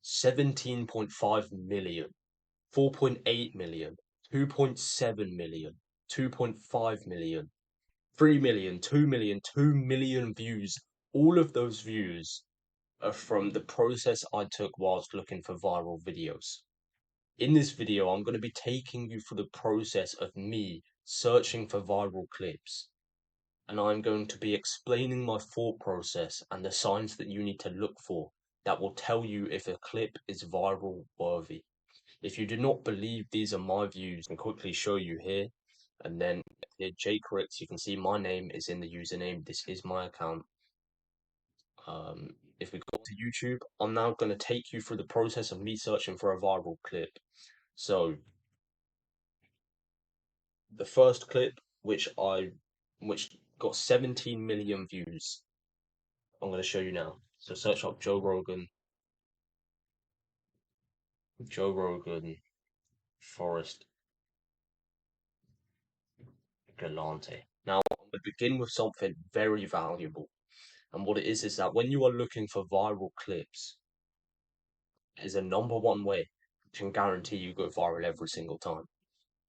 17.5 million, 4.8 million, 2.7 million, 2.5 million, 3 million, 2 million, 2 million views. All of those views are from the process I took whilst looking for viral videos. In this video, I'm going to be taking you through the process of me searching for viral clips. And I'm going to be explaining my thought process and the signs that you need to look for that will tell you if a clip is viral worthy. If you do not believe these are my views, I can quickly show you here. And then here, jCrix, you can see my name is in the username. This is my account. If we go to YouTube, I'm now going to take you through the process of me searching for a viral clip. So the first clip, which got 17 million views, I'm going to show you now. So search up Joe Rogan, Forrest Galante. Now, I'm going to begin with something very valuable. And what it is that when you are looking for viral clips, it is a #1 way that can guarantee you go viral every single time.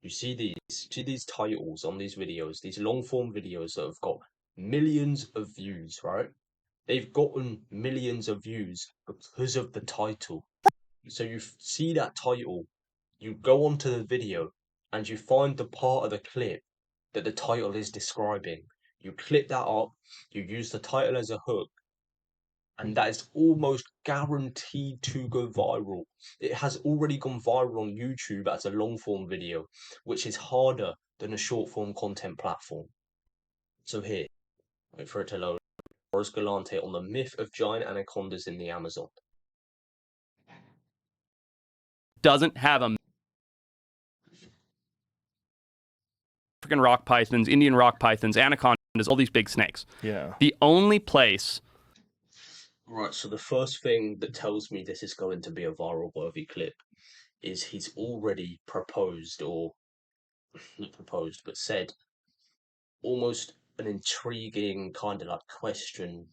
You see these titles on these videos, these long form videos that have got millions of views, right? They've gotten millions of views because of the title. So you see that title, you go onto the video, and you find the part of the clip that the title is describing. You clip that up, you use the title as a hook, and that is almost guaranteed to go viral. It has already gone viral on YouTube as a long form video, which is harder than a short form content platform. So here, wait for it to load. Forrest Galante on the myth of giant anacondas in the Amazon. Doesn't have a African rock pythons, Indian rock pythons, anacondas, all these big snakes. Yeah. The only place. Right, so the first thing that tells me this is going to be a viral worthy clip is he's already proposed, or not proposed, but said almost an intriguing kind of like question,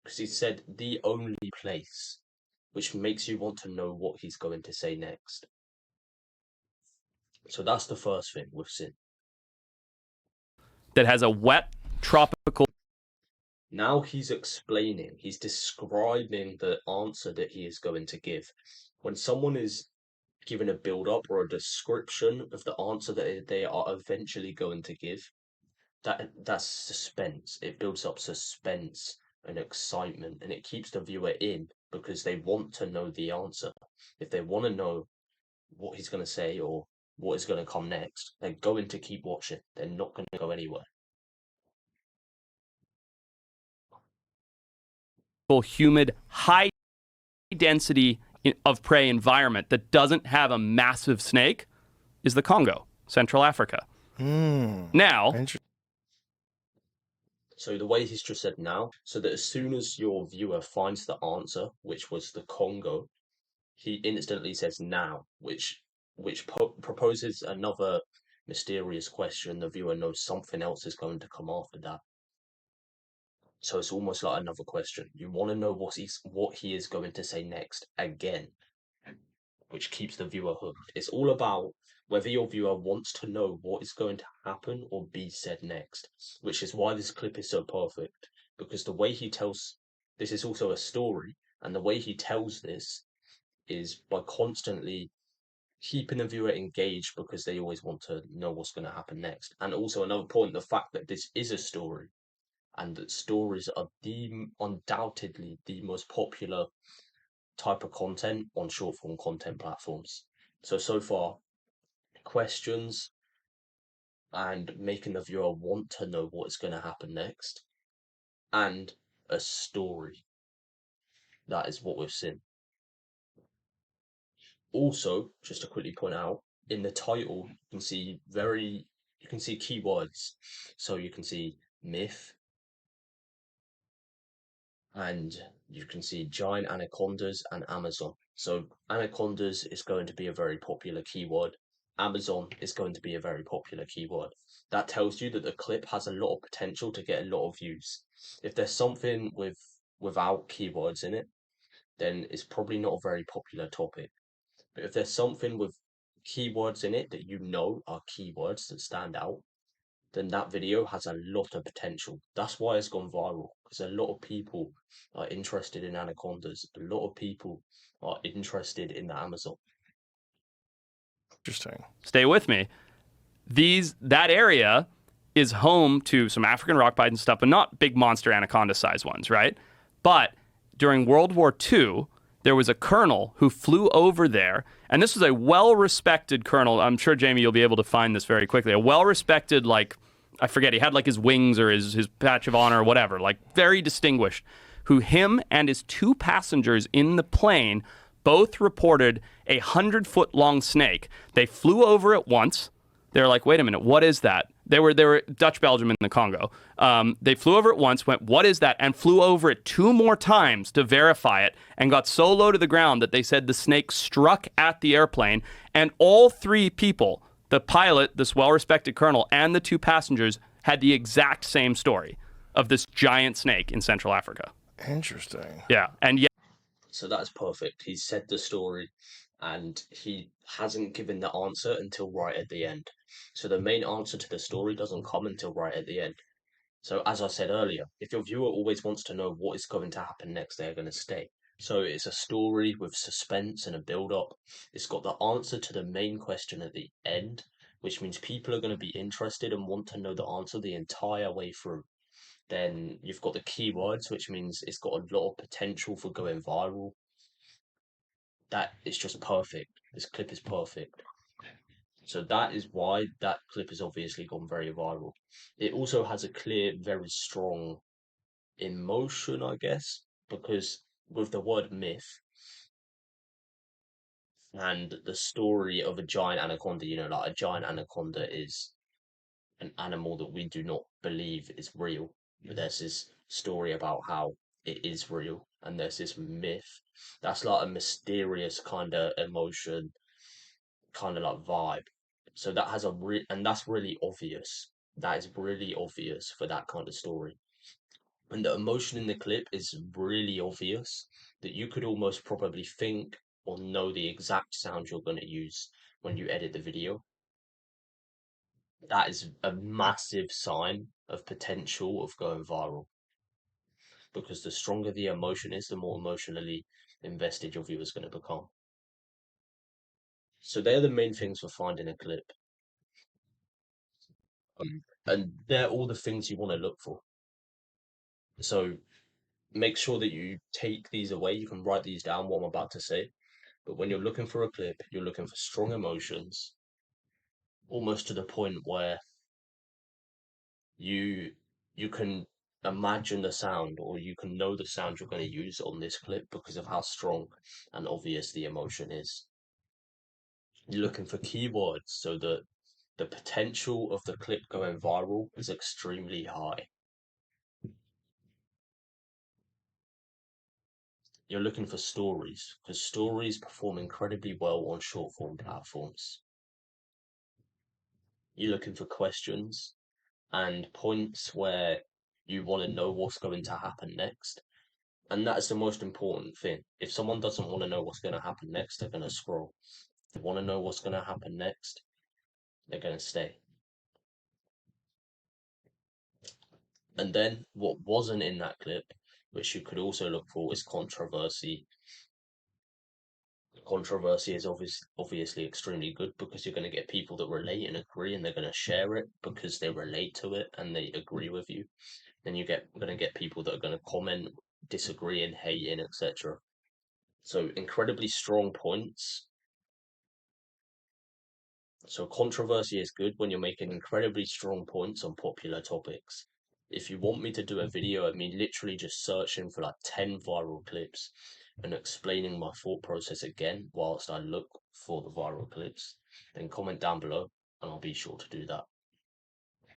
because he said the only place, which makes you want to know what he's going to say next. So that's the first thing we've seen. That has a wet tropical. Now he's explaining, he's describing the answer that he is going to give. When someone is given a build up or a description of the answer that they are eventually going to give, that's suspense. It builds up suspense and excitement, and it keeps the viewer in because they want to know the answer. If they want to know what he's going to say or what is going to come next, they're going to keep watching. They're not going to go anywhere. Humid, high density of prey environment that doesn't have a massive snake is the Congo, Central Africa. Now, so the way he's just said now, so that as soon as your viewer finds the answer, which was the Congo, he instantly says now, which proposes another mysterious question. The viewer knows something else is going to come after that. So it's almost like another question. You want to know what he is going to say next again, which keeps the viewer hooked. It's all about whether your viewer wants to know what is going to happen or be said next, which is why this clip is so perfect, because the way he tells this is also a story, and the way he tells this is by constantly keeping the viewer engaged because they always want to know what's going to happen next. And also another point, the fact that this is a story, and that stories are undoubtedly the most popular type of content on short form content platforms. So far, questions and making the viewer want to know what is going to happen next, and a story. That is what we've seen. Also, just to quickly point out, in the title, you can see keywords. So you can see myth, and you can see giant anacondas and Amazon. So anacondas is going to be a very popular keyword. Amazon is going to be a very popular keyword. That tells you that the clip has a lot of potential to get a lot of views. If there's something without keywords in it, then it's probably not a very popular topic. But if there's something with keywords in it that you know are keywords that stand out, then that video has a lot of potential. That's why it's gone viral, because a lot of people are interested in anacondas. A lot of people are interested in the Amazon. Interesting. Stay with me. That area is home to some African rock python stuff, but not big monster anaconda size ones, right? But during World War II, there was a colonel who flew over there, and this was a well-respected colonel. I'm sure, Jamie, you'll be able to find this very quickly. A well-respected, like, I forget, he had like his wings or his patch of honor or whatever, like very distinguished, who him and his 2 passengers in the plane both reported a 100-foot-long snake. They flew over it once. They're like, wait a minute, what is that? They were Dutch Belgium in the Congo. They flew over it once, went, what is that? And flew over it 2 more times to verify it, and got so low to the ground that they said the snake struck at the airplane. And all 3 people, the pilot, this well-respected colonel, and the 2 passengers, had the exact same story of this giant snake in Central Africa. Interesting. Yeah, and yeah. So that's perfect. He said the story, and he hasn't given the answer until right at the end. So the main answer to the story doesn't come until right at the end. So as I said earlier, if your viewer always wants to know what is going to happen next, they're going to stay. So it's a story with suspense and a build-up. It's got the answer to the main question at the end, which means people are going to be interested and want to know the answer the entire way through. Then you've got the keywords, which means it's got a lot of potential for going viral. That is just perfect. This clip is perfect. So that is why that clip has obviously gone very viral. It also has a clear, very strong emotion, I guess, because with the word myth and the story of a giant anaconda, like a giant anaconda is an animal that we do not believe is real. But there's this story about how it is real, and there's this myth. That's like a mysterious kind of emotion, kind of like vibe. So that has and that's really obvious. That is really obvious for that kind of story. And the emotion in the clip is really obvious that you could almost probably think or know the exact sound you're going to use when you edit the video. That is a massive sign of potential of going viral, because the stronger the emotion is, the more emotionally invested your viewer's going to become. So they're the main things for finding a clip. And they're all the things you want to look for. So make sure that you take these away. You can write these down, what I'm about to say. But when you're looking for a clip, you're looking for strong emotions, almost to the point where you you can imagine the sound, or you can know the sound you're going to use on this clip because of how strong and obvious the emotion is. You're looking for keywords so that the potential of the clip going viral is extremely high. You're looking for stories, because stories perform incredibly well on short form platforms. You're looking for questions and points where you want to know what's going to happen next. And that's the most important thing. If someone doesn't want to know what's going to happen next, they're going to scroll. If they want to know what's going to happen next, they're going to stay. And then what wasn't in that clip, which you could also look for, is controversy. Controversy is obviously extremely good, because you're going to get people that relate and agree, and they're going to share it because they relate to it and they agree with you. Then you're going to get people that are going to comment, disagree, and hating, etc. So incredibly strong points. So controversy is good when you're making incredibly strong points on popular topics. If you want me to do a video of me literally just searching for like 10 viral clips and explaining my thought process again whilst I look for the viral clips, then comment down below and I'll be sure to do that.